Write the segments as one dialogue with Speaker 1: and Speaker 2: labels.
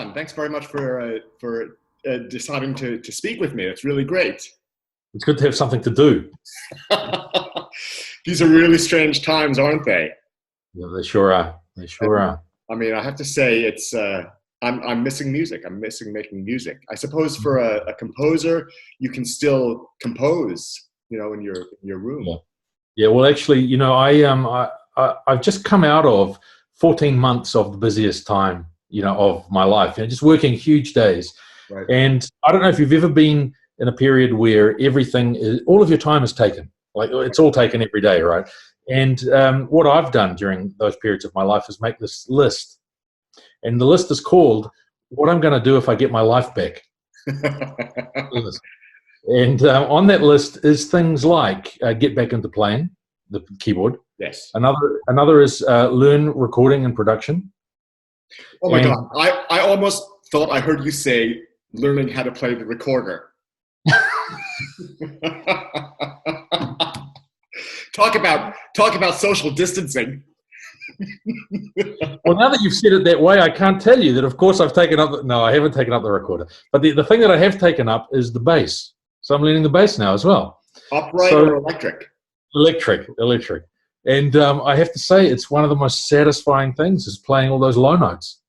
Speaker 1: John, thanks very much for deciding to speak with me. It's really great.
Speaker 2: It's good to have something to do.
Speaker 1: These are really strange times, aren't they?
Speaker 2: Yeah, they sure are. They sure are.
Speaker 1: I mean, I have to say, I'm missing music. I'm missing making music. I suppose for a composer, you can still compose, in your room.
Speaker 2: Yeah. Yeah. Well, actually, I've just come out of 14 months of the busiest time, of my life. Just working huge days.
Speaker 1: Right.
Speaker 2: And I don't know if you've ever been in a period where all of your time is taken. Like it's all taken every day, right? And what I've done during those periods of my life is make this list. And the list is called "What I'm going to Do If I Get My Life Back." And on that list is things like get back into playing the keyboard.
Speaker 1: Yes.
Speaker 2: Another is learn recording and production.
Speaker 1: Oh my God! I almost thought I heard you say learning how to play the recorder. Talk about social distancing.
Speaker 2: Well, now that you've said it that way, I can't tell you that, of course, I've taken up... No, I haven't taken up the recorder. But the thing that I have taken up is the bass. So I'm learning the bass now as well.
Speaker 1: Upright or electric?
Speaker 2: Electric. And I have to say, it's one of the most satisfying things is playing all those low notes.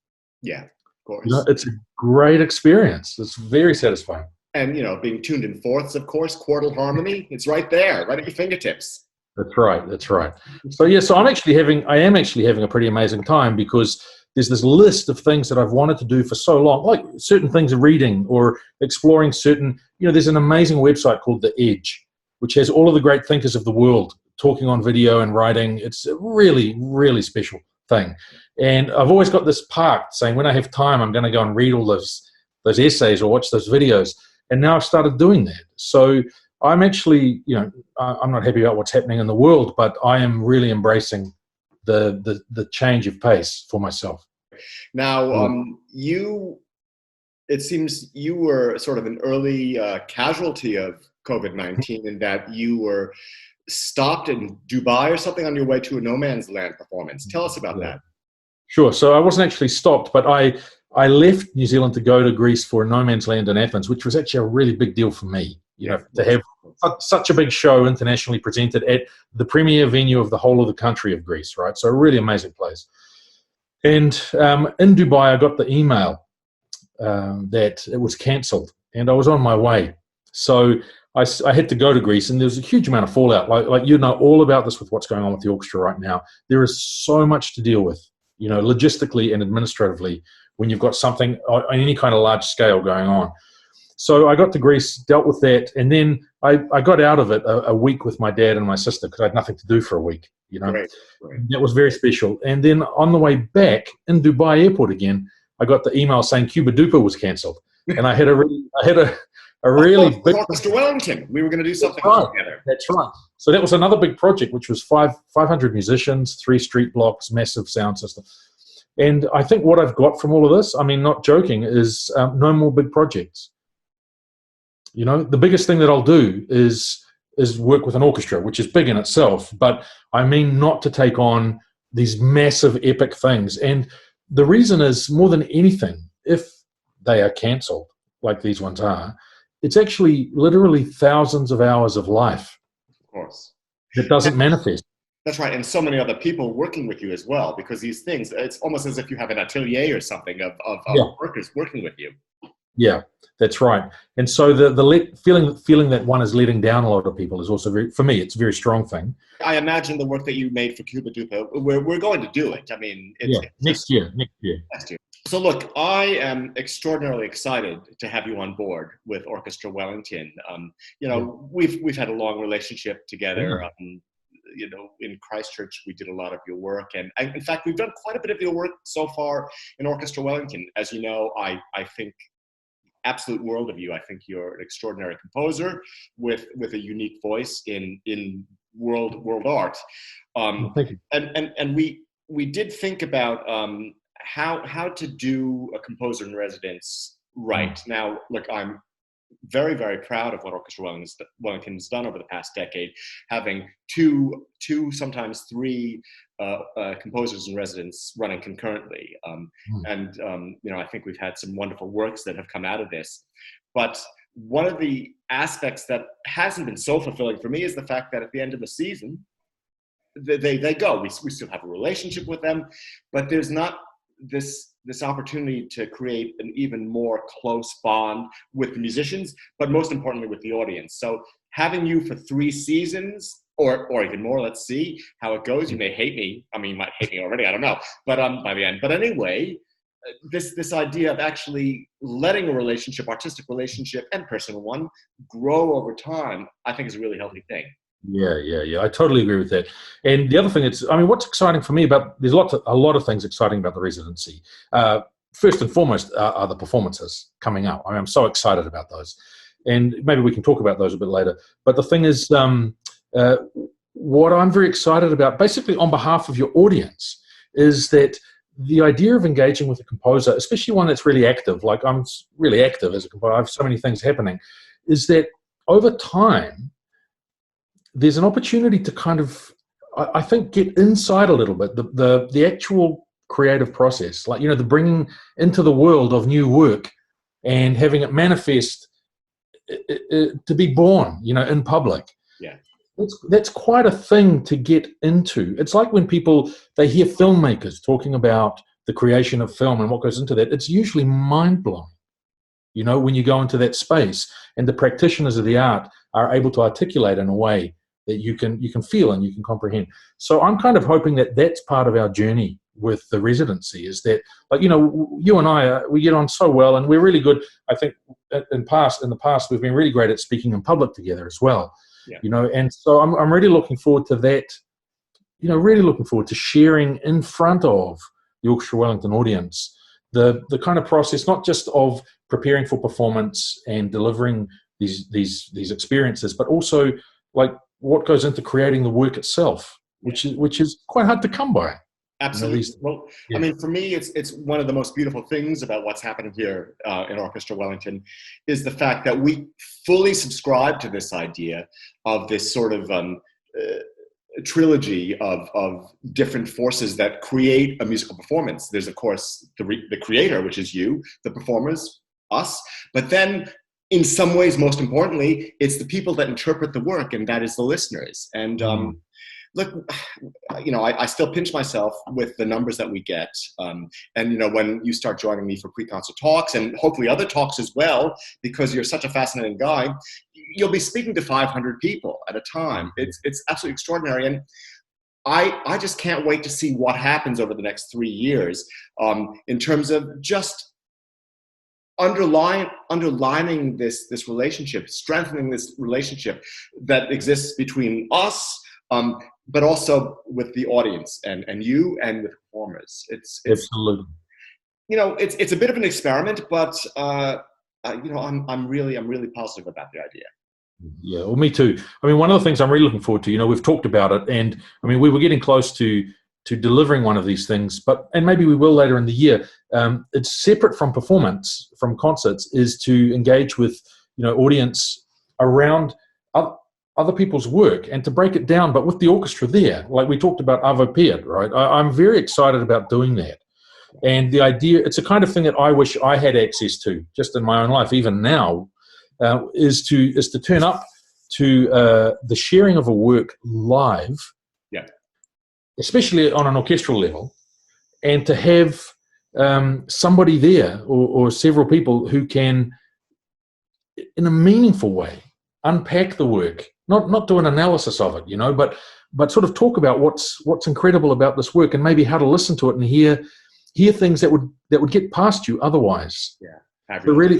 Speaker 1: Yeah, of course.
Speaker 2: It's a great experience. It's very satisfying.
Speaker 1: And, being tuned in fourths, of course, quartal harmony, it's right there, right at your fingertips.
Speaker 2: That's right. So yeah, I am actually having a pretty amazing time because there's this list of things that I've wanted to do for so long, like certain things of reading or exploring certain, there's an amazing website called The Edge, which has all of the great thinkers of the world talking on video and writing. It's a really, really special thing. And I've always got this parked saying when I have time, I'm going to go and read all those essays or watch those videos. And now I've started doing that. So I'm actually, I'm not happy about what's happening in the world, but I am really embracing the change of pace for myself.
Speaker 1: Now, it seems you were sort of an early casualty of COVID-19 in that you were stopped in Dubai or something on your way to a No Man's Land performance. Tell us about that.
Speaker 2: Sure. So I wasn't actually stopped, but I left New Zealand to go to Greece for No Man's Land in Athens, which was actually a really big deal for me. To have such a big show internationally presented at the premier venue of the whole of the country of Greece, right? So a really amazing place. And in Dubai, I got the email that it was cancelled, and I was on my way. So I had to go to Greece, and there was a huge amount of fallout. Like all about this with what's going on with the orchestra right now. There is so much to deal with, logistically and administratively when you've got something on any kind of large scale going on. So I got to Greece, dealt with that, and then I got out of it a week with my dad and my sister because I had nothing to do for a week.
Speaker 1: Right.
Speaker 2: That was very special. And then on the way back in Dubai airport again, I got the email saying Cuba Duper was cancelled, and I had a really big
Speaker 1: Orchestra Wellington. We were going to do something together.
Speaker 2: That's right. So that was another big project, which was 500 musicians, 3 street blocks, massive sound system. And I think what I've got from all of this, I mean, not joking, is no more big projects. The biggest thing that I'll do is work with an orchestra, which is big in itself, but I mean not to take on these massive epic things. And the reason is, more than anything, if they are cancelled, like these ones are, it's actually literally thousands of hours of life.
Speaker 1: Of course.
Speaker 2: That doesn't manifest.
Speaker 1: That's right, and so many other people working with you as well, because these things, it's almost as if you have an atelier or something of workers working with you.
Speaker 2: Yeah, that's right. And so the feeling that one is letting down a lot of people is also for me, it's a very strong thing.
Speaker 1: I imagine the work that you made for Cuba Duper, we're going to do it. I mean,
Speaker 2: next year.
Speaker 1: So look, I am extraordinarily excited to have you on board with Orchestra Wellington. We've had a long relationship together. In Christchurch, we did a lot of your work, and in fact, we've done quite a bit of your work so far in Orchestra Wellington. As you know, I think absolute world of you. I think you're an extraordinary composer with a unique voice in world art.
Speaker 2: Thank you.
Speaker 1: And we did think about how to do a composer in residence right. Now, look, I'm very, very proud of what Orchestra Wellington's done over the past decade, having two, sometimes three composers in residence running concurrently. I think we've had some wonderful works that have come out of this. But one of the aspects that hasn't been so fulfilling for me is the fact that at the end of the season, they go. We still have a relationship with them, but there's not this opportunity to create an even more close bond with the musicians, but most importantly with the audience. So having you for 3 seasons, or even more, let's see how it goes. You may hate me. I mean, you might hate me already, I don't know. But by the end. But anyway, this idea of actually letting a relationship, artistic relationship and personal one, grow over time, I think is a really healthy thing.
Speaker 2: Yeah. I totally agree with that. And the other thing what's exciting for me there's a lot of things exciting about the residency. First and foremost are the performances coming up. I mean, I'm so excited about those. And maybe we can talk about those a bit later. But the thing is, what I'm very excited about, basically on behalf of your audience, is that the idea of engaging with a composer, especially one that's really active, like I'm really active as a composer, I have so many things happening, is that over time, there's an opportunity to kind of, I think, get inside a little bit, the actual creative process, like, the bringing into the world of new work and having it manifest to be born, in public.
Speaker 1: Yeah.
Speaker 2: That's quite a thing to get into. It's like when they hear filmmakers talking about the creation of film and what goes into that, it's usually mind-blowing, when you go into that space and the practitioners of the art are able to articulate in a way that you can feel and you can comprehend. So I'm kind of hoping that that's part of our journey with the residency, is that, like, you and I, we get on so well, and we're really good. I think in the past, we've been really great at speaking in public together as well. Yeah. And so I'm really looking forward to that, really looking forward to sharing in front of the Orchestra Wellington audience the kind of process, not just of preparing for performance and delivering these experiences, but also like what goes into creating the work itself, which is quite hard to come by.
Speaker 1: Absolutely. Well, yeah. I mean, for me, it's one of the most beautiful things about what's happening here in Orchestra Wellington is the fact that we fully subscribe to this idea of this sort of trilogy of different forces that create a musical performance. There's, of course, the creator, which is you, the performers, us, but then in some ways, most importantly, it's the people that interpret the work, and that is the listeners. And look, I still pinch myself with the numbers that we get. And, when you start joining me for pre-concert talks and hopefully other talks as well, because you're such a fascinating guy, you'll be speaking to 500 people at a time. It's absolutely extraordinary. And I just can't wait to see what happens over the next 3 years in terms of just underlining this relationship, strengthening this relationship that exists between us, but also with the audience and you and with performers. It's
Speaker 2: absolutely.
Speaker 1: It's a bit of an experiment, but I'm really positive about the idea.
Speaker 2: Yeah, well, me too. I mean, one of the things I'm really looking forward to, we've talked about it, and I mean, we were getting close to delivering one of these things, and maybe we will later in the year. It's separate from performance, from concerts, is to engage with, audience around other people's work and to break it down, but with the orchestra there, like we talked about Avo Piet, right? I'm very excited about doing that. And the idea, it's a kind of thing that I wish I had access to just in my own life, even now, is to turn up to the sharing of a work live, especially on an orchestral level, and to have somebody there or several people who can, in a meaningful way, unpack the work, not do an analysis of it, but sort of talk about what's incredible about this work and maybe how to listen to it and hear things that would get past you otherwise.
Speaker 1: Yeah,
Speaker 2: so really,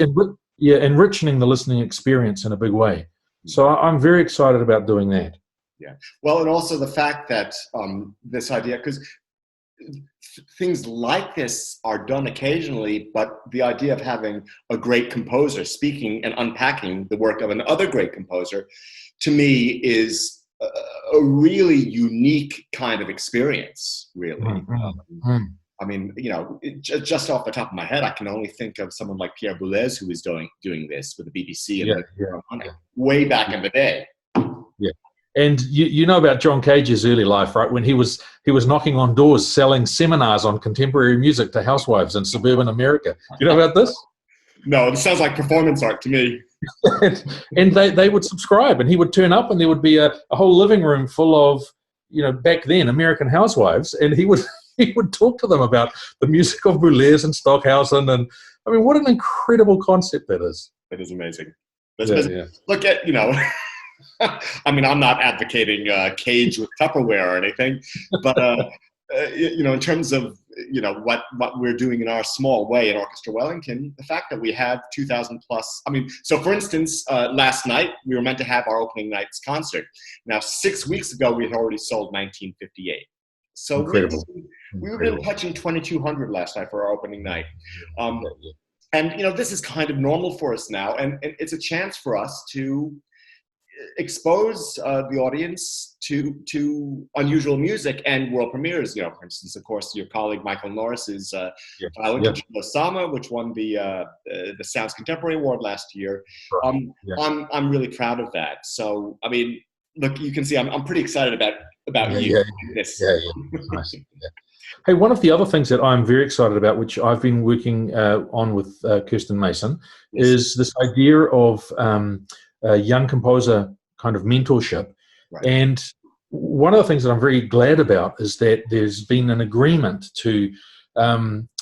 Speaker 2: enriching the listening experience in a big way. So I'm very excited about doing that.
Speaker 1: Yeah. Well, and also the fact that this idea, because things like this are done occasionally, but the idea of having a great composer speaking and unpacking the work of another great composer, to me, is a really unique kind of experience, really. I mean, you know, just off the top of my head, I can only think of someone like Pierre Boulez, who was doing this with the BBC and way back in the day.
Speaker 2: Yeah. And you know about John Cage's early life, right? When he was knocking on doors selling seminars on contemporary music to housewives in suburban America. Do you know about this?
Speaker 1: No, it sounds like performance art to me.
Speaker 2: And they would subscribe, and he would turn up, and there would be a whole living room full of, you know, back then American housewives, and he would talk to them about the music of Boulez and Stockhausen, and I mean, what an incredible concept that is.
Speaker 1: It is amazing. Look at, you know, I mean, I'm not advocating Cage with Tupperware or anything, but you know, in terms of, you know, what we're doing in our small way in Orchestra Wellington, the fact that we have 2,000 plus. I mean, so for instance, last night we were meant to have our opening night's concert. Now, 6 weeks ago, we had already sold 1958. So we were really touching 2,200 last night for our opening night. And, you know, this is kind of normal for us now. And it's a chance for us to expose the audience to unusual music and world premieres. You know, for instance, of course, your colleague Michael Norris's violin concerto Sama, which won the Sounds Contemporary Award last year. I'm really proud of that. So, I mean, look, you can see I'm pretty excited about you. This.
Speaker 2: Nice. Hey, one of the other things that I'm very excited about, which I've been working on with Kirsten Mason, is this idea of a young composer kind of mentorship.
Speaker 1: Right.
Speaker 2: And one of the things that I'm very glad about is that there's been an agreement to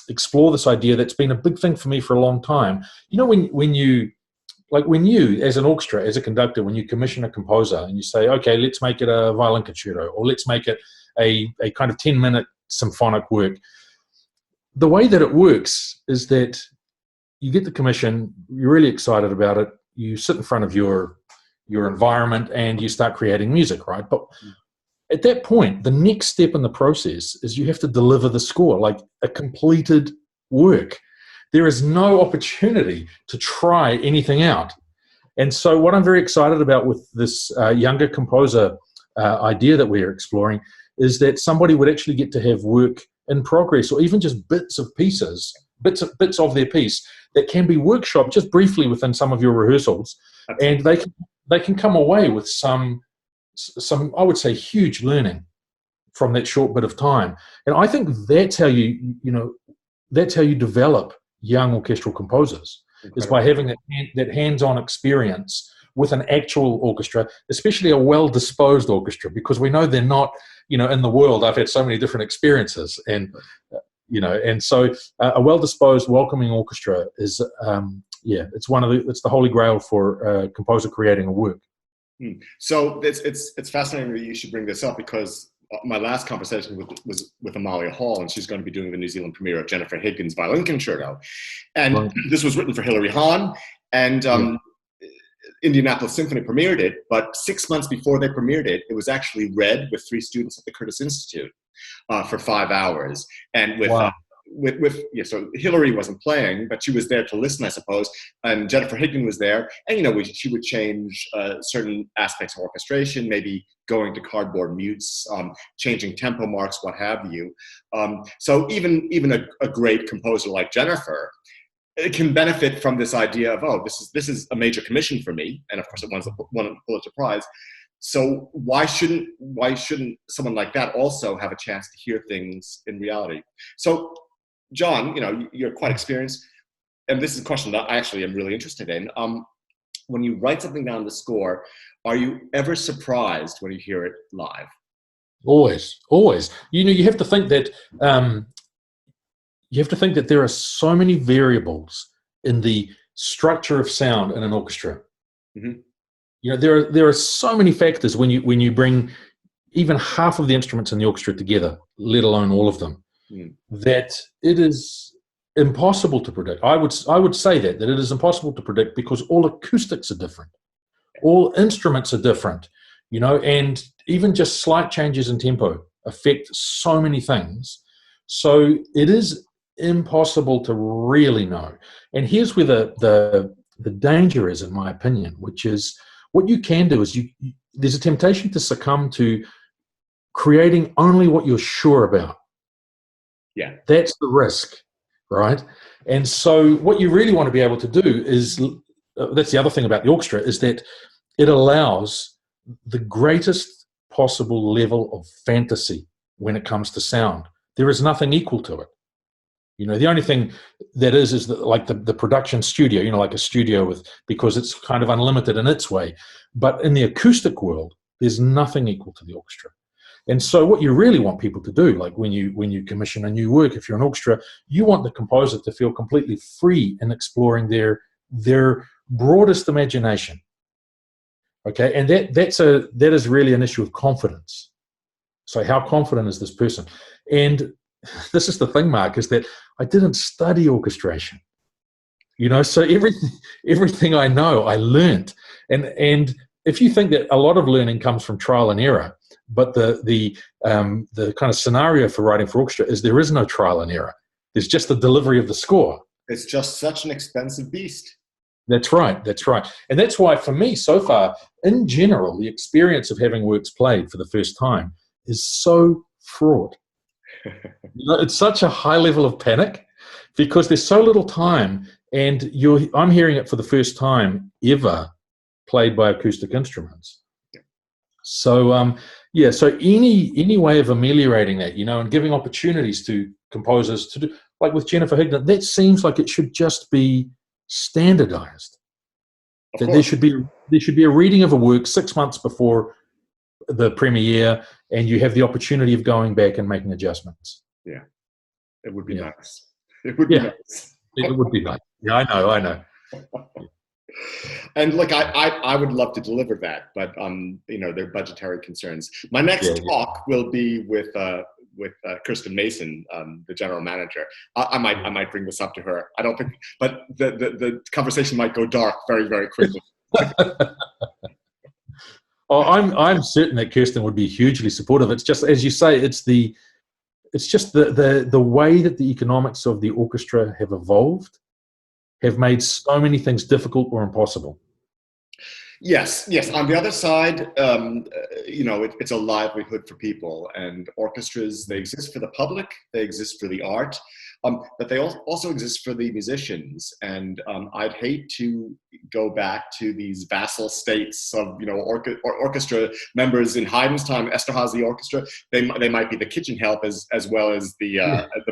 Speaker 2: explore this idea that's been a big thing for me for a long time. You know, when you, as an orchestra, as a conductor, when you commission a composer and you say, okay, let's make it a violin concerto, or let's make it a kind of 10-minute symphonic work, the way that it works is that you get the commission, you're really excited about it, you sit in front of your environment and you start creating music, right? But at that point, the next step in the process is you have to deliver the score, like a completed work. There is no opportunity to try anything out. And so what I'm very excited about with this younger composer idea that we're exploring is that somebody would actually get to have work in progress, or even just bits of their piece that can be workshopped just briefly within some of your rehearsals. And they can come away with some, I would say, huge learning from that short bit of time. And I think that's how that's how you develop young orchestral composers. Incredible. Is by having that hands-on experience with an actual orchestra, especially a well-disposed orchestra, because we know they're not, you know, in the world. I've had so many different experiences, and you know, and so a well-disposed, welcoming orchestra is, it's the holy grail for a composer creating a work.
Speaker 1: So it's fascinating that you should bring this up, because my last conversation was with Amalia Hall, and she's going to be doing the New Zealand premiere of Jennifer Higgins' Violin Concerto, and this was written for Hilary Hahn, and Indianapolis Symphony premiered it, but 6 months before they premiered it, it was actually read with 3 students at the Curtis Institute for 5 hours, and so Hilary wasn't playing, but she was there to listen, I suppose, and Jennifer Higgins was there, and you know, she would change certain aspects of orchestration, maybe going to cardboard mutes, changing tempo marks, what have you. So even a great composer like Jennifer, it can benefit from this idea of, oh, this is a major commission for me, and of course it won a Pulitzer Prize. So why shouldn't someone like that also have a chance to hear things in reality? So, John, you know, you're quite experienced, and this is a question that I actually am really interested in. When you write something down the score, are you ever surprised when you hear it live?
Speaker 2: Always. You know, you have to think that there are so many variables in the structure of sound in an orchestra. Mm-hmm. You know, there are so many factors when you bring even half of the instruments in the orchestra together, let alone all of them, that it is impossible to predict. I would say that it is impossible to predict, because all acoustics are different, all instruments are different, you know, and even just slight changes in tempo affect so many things. So it is impossible to really know. And here's where the danger is, in my opinion, which is what you can do is there's a temptation to succumb to creating only what you're sure about.
Speaker 1: Yeah.
Speaker 2: That's the risk, right? And so what you really want to be able to do is, that's the other thing about the orchestra, is that it allows the greatest possible level of fantasy when it comes to sound. There is nothing equal to it. The only thing that is that, like the production studio, like a studio because it's kind of unlimited in its way. But in the acoustic world, there's nothing equal to the orchestra. And so what you really want people to do, like when you commission a new work, if you're an orchestra, you want the composer to feel completely free in exploring their broadest imagination. Okay, and that is really an issue of confidence. So how confident is this person? And this is the thing, Mark, is that I didn't study orchestration. So everything I know, I learned. And if you think that a lot of learning comes from trial and error, but the kind of scenario for writing for orchestra is there is no trial and error. There's just the delivery of the score.
Speaker 1: It's just such an expensive beast.
Speaker 2: That's right. And that's why, for me, so far, in general, the experience of having works played for the first time is so fraught. It's such a high level of panic because there's so little time, and I'm hearing it for the first time ever played by acoustic instruments.
Speaker 1: Yeah.
Speaker 2: So, so any way of ameliorating that, and giving opportunities to composers to do, like with Jennifer Higdon, that seems like it should just be standardized. That there should be a reading of a work 6 months before the premiere, and you have the opportunity of going back and making adjustments.
Speaker 1: Yeah, it would be nice. It would be nice.
Speaker 2: It would be nice. Yeah, I know.
Speaker 1: And look, I would love to deliver that, but there are budgetary concerns. My next talk will be with Kirsten Mason, the general manager. I might bring this up to her. I don't think, but the conversation might go dark very, very quickly.
Speaker 2: Oh, I'm certain that Kirsten would be hugely supportive. It's just, as you say, it's just the way that the economics of the orchestra have evolved, have made so many things difficult or impossible.
Speaker 1: Yes. On the other side, it's a livelihood for people, and orchestras, they exist for the public, they exist for the art, but they also exist for the musicians. And I'd hate to go back to these vassal states of, orchestra members in Haydn's time, Esterhazy Orchestra. They might be the kitchen help as well as the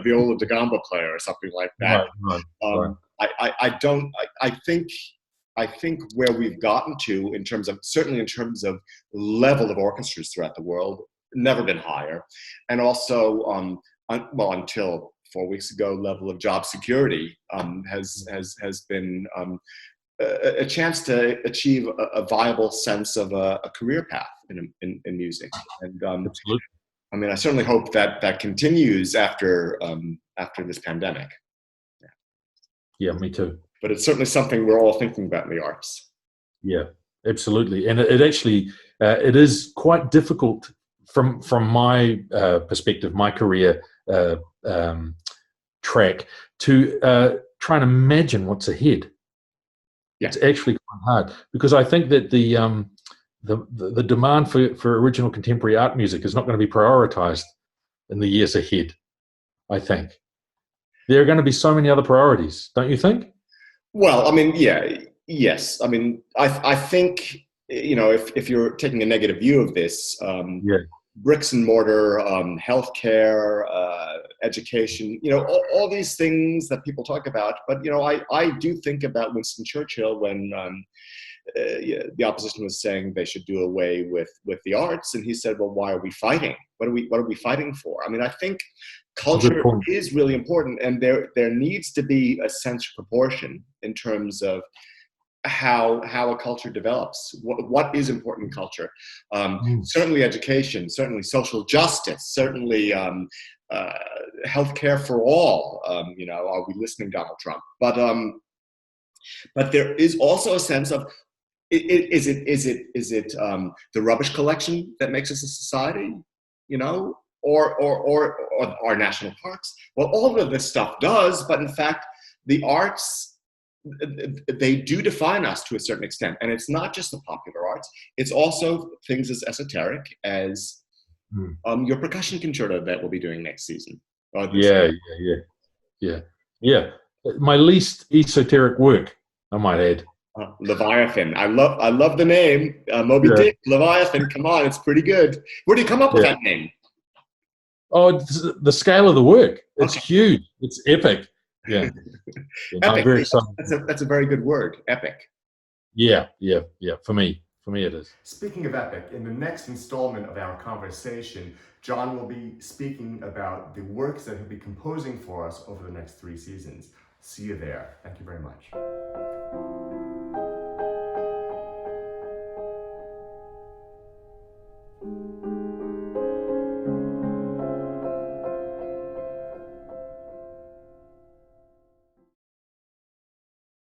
Speaker 1: viola da gamba player or something like that.
Speaker 2: Right.
Speaker 1: I think where we've gotten to certainly in terms of level of orchestras throughout the world, never been higher. And also, until 4 weeks ago, level of job security has been a chance to achieve a viable sense of a career path in music. And
Speaker 2: absolutely.
Speaker 1: I certainly hope that continues after this pandemic.
Speaker 2: Yeah, me too.
Speaker 1: But it's certainly something we're all thinking about in the arts.
Speaker 2: Yeah, absolutely. And it actually, it is quite difficult from my perspective, my career track, to try and imagine what's ahead. Yeah. It's actually quite hard, because I think that the demand for original contemporary art music is not going to be prioritized in the years ahead, I think. There are going to be so many other priorities, don't you think?
Speaker 1: Well, yes. I think, if you're taking a negative view of this, bricks and mortar, healthcare, education, all these things that people talk about. But, I do think about Winston Churchill when the opposition was saying they should do away with the arts. And he said, well, why are we fighting? What are we fighting for? I think culture is really important, and there needs to be a sense of proportion in terms of how a culture develops. What is important in culture? Certainly education, certainly social justice, certainly healthcare for all. Are we listening, Donald Trump? But there is also a sense of, is it the rubbish collection that makes us a society? Or our national parks? Well, all of this stuff does, but in fact, the arts, they do define us to a certain extent. And it's not just the popular arts, it's also things as esoteric as your percussion concerto that we'll be doing next season, Oh, this.
Speaker 2: Yeah, yeah. Yeah. My least esoteric work, I might add.
Speaker 1: Leviathan. I love the name. Moby
Speaker 2: Yeah,
Speaker 1: Dick, Leviathan. Come on, it's pretty good. Where do you come up with
Speaker 2: yeah.
Speaker 1: that name?
Speaker 2: Oh, the scale of the work. It's
Speaker 1: Okay.
Speaker 2: huge. It's epic. Yeah. I'm
Speaker 1: Epic.
Speaker 2: very excited.
Speaker 1: That's a very good word. Epic.
Speaker 2: Yeah. For me, it is.
Speaker 1: Speaking of epic, in the next installment of our conversation, John will be speaking about the works that he'll be composing for us over the next 3 seasons. See you there. Thank you very much.